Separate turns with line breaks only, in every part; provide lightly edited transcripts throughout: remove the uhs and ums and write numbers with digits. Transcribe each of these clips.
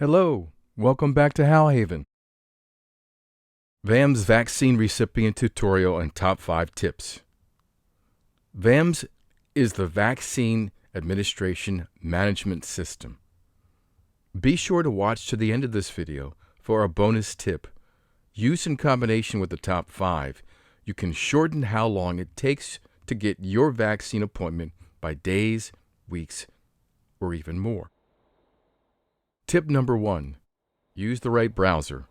Hello, welcome back to Howhaven. VAMS vaccine recipient tutorial and top 5 tips. VAMS is the Vaccine Administration Management System. Be sure to watch to the end of this video for a bonus tip. Used in combination with the top 5, you can shorten how long it takes to get your vaccine appointment by days, weeks, or even more. Tip number 1. Use the right browser.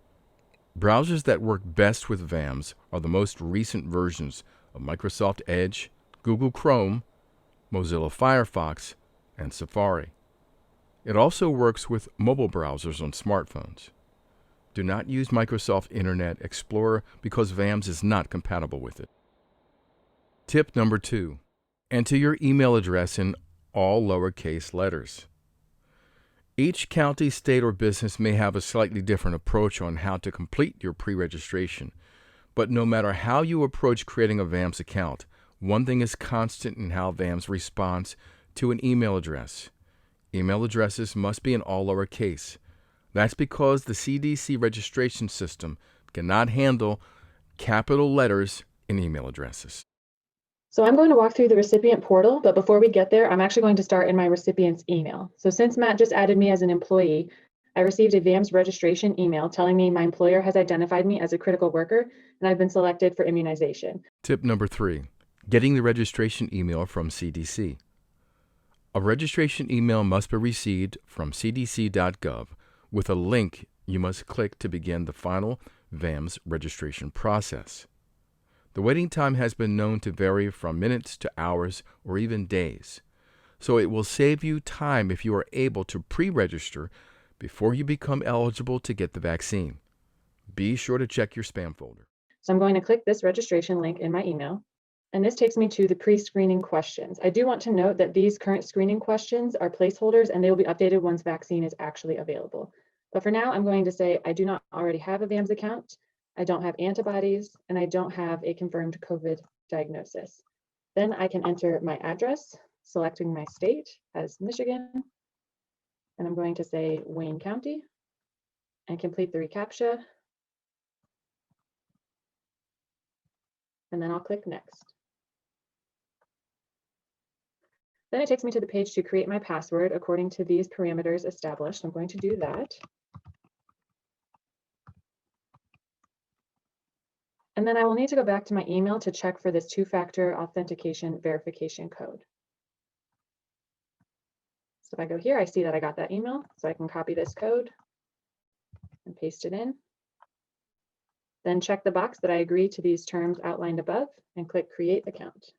Browsers that work best with VAMS are the most recent versions of Microsoft Edge, Google Chrome, Mozilla Firefox, and Safari. It also works with mobile browsers on smartphones. Do not use Microsoft Internet Explorer because VAMS is not compatible with it. Tip number 2. Enter your email address in all lowercase letters. Each county, state, or business may have a slightly different approach on how to complete your pre-registration, but no matter how you approach creating a VAMS account, one thing is constant in how VAMS responds to an email address. Email addresses must be in all lowercase. That's because the CDC registration system cannot handle capital letters in email addresses.
So I'm going to walk through the recipient portal, but before we get there, I'm actually going to start in my recipient's email. So since Matt just added me as an employee, I received a VAMS registration email telling me my employer has identified me as a critical worker and I've been selected for immunization.
Tip number 3, getting the registration email from CDC. A registration email must be received from cdc.gov with a link you must click to begin the final VAMS registration process. The waiting time has been known to vary from minutes to hours or even days, so it will save you time if you are able to pre-register before you become eligible to get the vaccine. Be sure to check your spam folder.
So I'm going to click this registration link in my email, and this takes me to the pre-screening questions. I do want to note that these current screening questions are placeholders and they will be updated once vaccine is actually available. But for now, I'm going to say I do not already have a VAMS account. I don't have antibodies, and I don't have a confirmed COVID diagnosis. Then I can enter my address, selecting my state as Michigan, and I'm going to say Wayne County, and complete the reCAPTCHA, and then I'll click Next. Then it takes me to the page to create my password according to these parameters established. I'm going to do that. And then I will need to go back to my email to check for this two-factor authentication verification code. So if I go here, I see that I got that email, so I can copy this code and paste it in. Then check the box that I agree to these terms outlined above and click Create Account.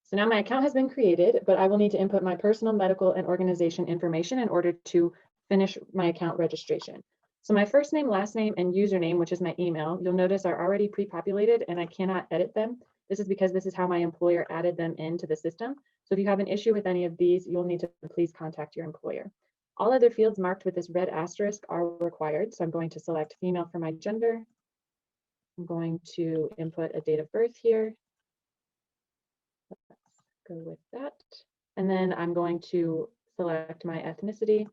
So now my account has been created, but I will need to input my personal, medical, and organization information in order to finish my account registration. So my first name, last name, and username, which is my email, you'll notice are already pre-populated and I cannot edit them. This is because this is how my employer added them into the system. So if you have an issue with any of these, you'll need to please contact your employer. All other fields marked with this red asterisk are required. So I'm going to select female for my gender. I'm going to input a date of birth here. Go with that. And then I'm going to select my ethnicity.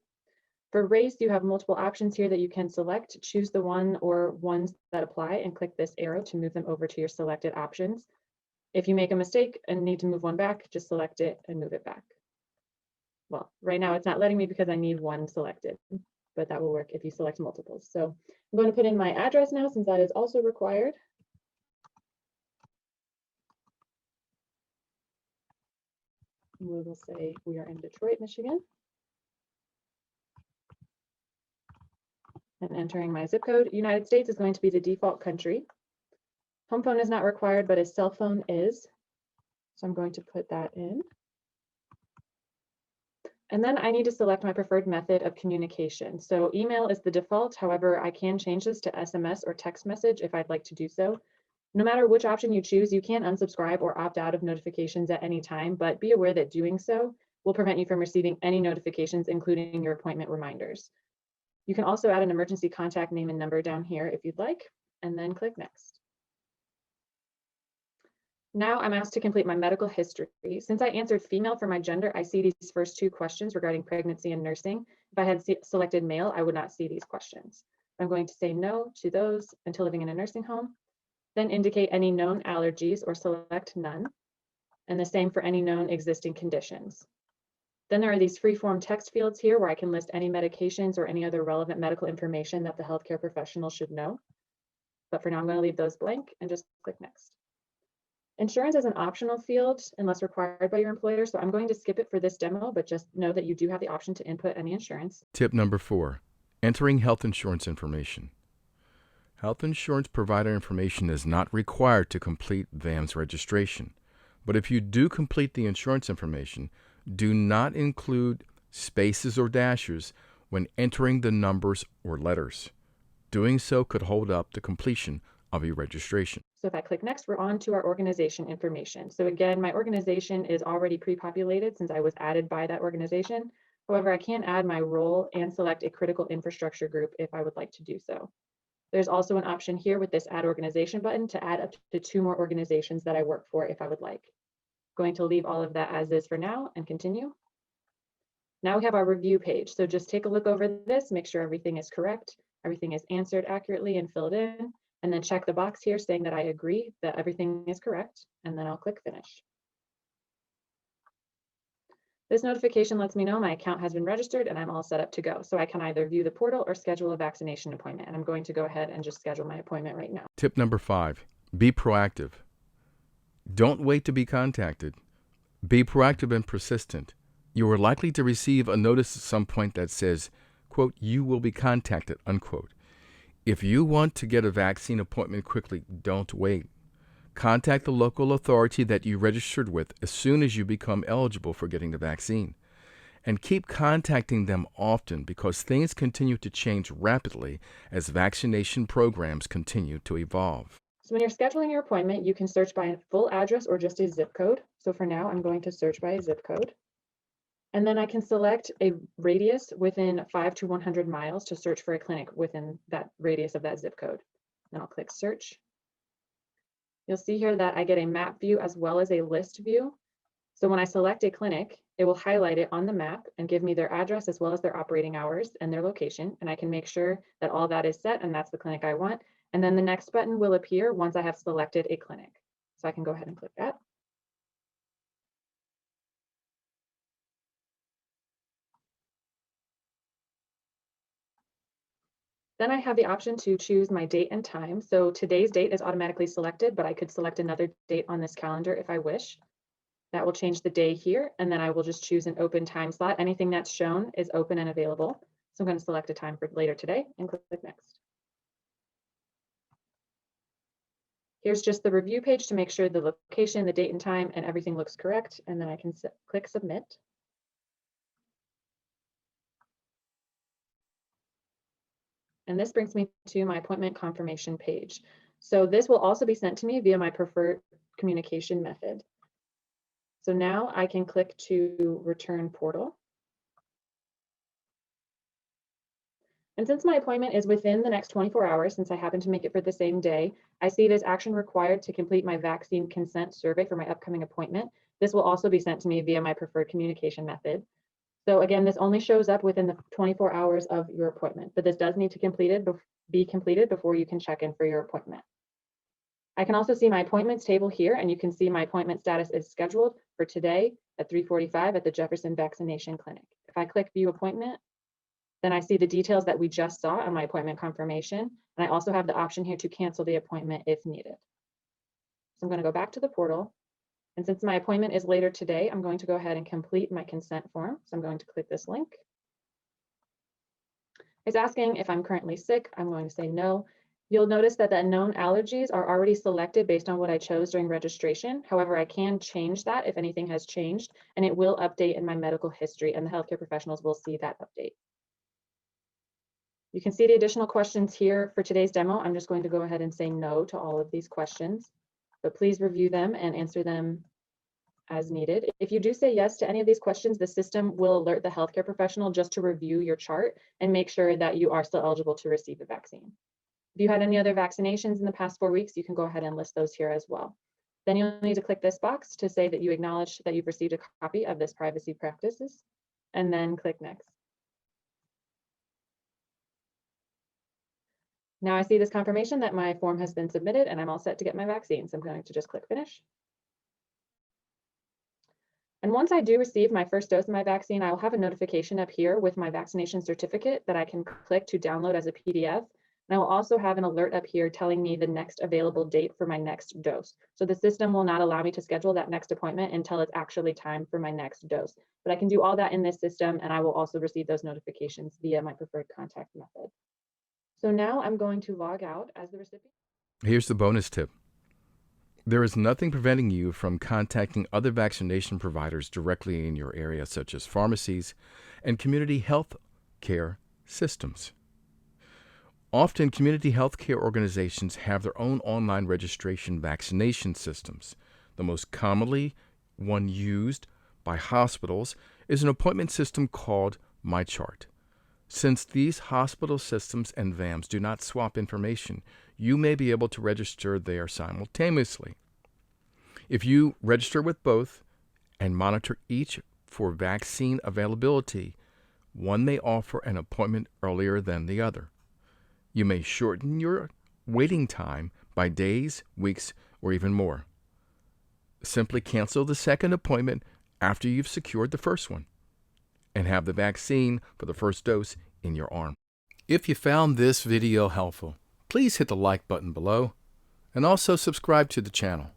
For race, you have multiple options here that you can select. Choose the one or ones that apply and click this arrow to move them over to your selected options. If you make a mistake and need to move one back, just select it and move it back. Well, right now it's not letting me because I need one selected, but that will work if you select multiples. So I'm going to put in my address now since that is also required. We will say we are in Detroit, Michigan. And entering my zip code. United States is going to be the default country. Home phone is not required, but a cell phone is. So I'm going to put that in. And then I need to select my preferred method of communication. So email is the default. However, I can change this to SMS or text message if I'd like to do so. No matter which option you choose, you can unsubscribe or opt out of notifications at any time, but be aware that doing so will prevent you from receiving any notifications, including your appointment reminders. You can also add an emergency contact name and number down here if you'd like, and then click Next. Now I'm asked to complete my medical history. Since I answered female for my gender, I see these first two questions regarding pregnancy and nursing. If I had selected male, I would not see these questions. I'm going to say no to those until living in a nursing home, then indicate any known allergies or select none, and the same for any known existing conditions. Then there are these free-form text fields here where I can list any medications or any other relevant medical information that the healthcare professional should know. But for now, I'm going to leave those blank and just click next. Insurance is an optional field unless required by your employer, so I'm going to skip it for this demo, but just know that you do have the option to input any insurance.
Tip number 4, entering health insurance information. Health insurance provider information is not required to complete VAMS registration, but if you do complete the insurance information, do not include spaces or dashes when entering the numbers or letters. Doing so could hold up the completion of your registration.
So if I click next, we're on to our organization information. So again, my organization is already pre-populated since I was added by that organization. However, I can add my role and select a critical infrastructure group if I would like to do so. There's also an option here with this add organization button to add up to 2 more organizations that I work for if I would like. I'm going to leave all of that as is for now and continue. Now we have our review page. So just take a look over this, make sure everything is correct, everything is answered accurately and filled in, and then check the box here saying that I agree that everything is correct, and then I'll click finish. This notification lets me know my account has been registered and I'm all set up to go. So I can either view the portal or schedule a vaccination appointment. And I'm going to go ahead and just schedule my appointment right now.
Tip number 5, be proactive. Don't wait to be contacted. Be proactive and persistent. You are likely to receive a notice at some point that says, quote, you will be contacted, unquote. If you want to get a vaccine appointment quickly, don't wait. Contact the local authority that you registered with as soon as you become eligible for getting the vaccine. And keep contacting them often because things continue to change rapidly as vaccination programs continue to evolve.
So when you're scheduling your appointment, you can search by a full address or just a zip code. So for now, I'm going to search by a zip code. And then I can select a radius within 5 to 100 miles to search for a clinic within that radius of that zip code. Then I'll click search. You'll see here that I get a map view as well as a list view. So when I select a clinic, it will highlight it on the map and give me their address as well as their operating hours and their location. And I can make sure that all that is set and that's the clinic I want. And then the next button will appear once I have selected a clinic. So I can go ahead and click that. Then I have the option to choose my date and time. So today's date is automatically selected, but I could select another date on this calendar if I wish. That will change the day here, and then I will just choose an open time slot. Anything that's shown is open and available. So I'm going to select a time for later today and click next. Here's just the review page to make sure the location, the date and time, and everything looks correct, and then I can click submit. And this brings me to my appointment confirmation page. So this will also be sent to me via my preferred communication method. So now I can click to return portal. And since my appointment is within the next 24 hours, since I happen to make it for the same day, I see this action required to complete my vaccine consent survey for my upcoming appointment. This will also be sent to me via my preferred communication method. So again, this only shows up within the 24 hours of your appointment, but this does need to be completed before you can check in for your appointment. I can also see my appointments table here, and you can see my appointment status is scheduled for today at 3:45 at the Jefferson Vaccination Clinic. If I click View Appointment, then I see the details that we just saw on my appointment confirmation, and I also have the option here to cancel the appointment if needed. So I'm going to go back to the portal. And since my appointment is later today, I'm going to go ahead and complete my consent form. So I'm going to click this link. It's asking if I'm currently sick. I'm going to say no. You'll notice that the known allergies are already selected based on what I chose during registration. However, I can change that if anything has changed, and it will update in my medical history, and the healthcare professionals will see that update. You can see the additional questions here for today's demo. I'm just going to go ahead and say no to all of these questions, but please review them and answer them as needed. If you do say yes to any of these questions, the system will alert the healthcare professional just to review your chart and make sure that you are still eligible to receive the vaccine. If you had any other vaccinations in the past 4 weeks, you can go ahead and list those here as well. Then you'll need to click this box to say that you acknowledge that you've received a copy of this privacy practices, and then click next. Now I see this confirmation that my form has been submitted and I'm all set to get my vaccine. So I'm going to just click finish. And once I do receive my first dose of my vaccine, I will have a notification up here with my vaccination certificate that I can click to download as a PDF. And I will also have an alert up here telling me the next available date for my next dose. So the system will not allow me to schedule that next appointment until it's actually time for my next dose. But I can do all that in this system, and I will also receive those notifications via my preferred contact method. So now I'm going to log out as the recipient.
Here's the bonus tip. There is nothing preventing you from contacting other vaccination providers directly in your area, such as pharmacies and community health care systems. Often, community health care organizations have their own online registration vaccination systems. The most commonly one used by hospitals is an appointment system called MyChart. Since these hospital systems and VAMS do not swap information, you may be able to register there simultaneously. If you register with both and monitor each for vaccine availability, one may offer an appointment earlier than the other. You may shorten your waiting time by days, weeks, or even more. Simply cancel the second appointment after you've secured the first one and have the vaccine for the first dose in your arm. If you found this video helpful, please hit the like button below and also subscribe to the channel.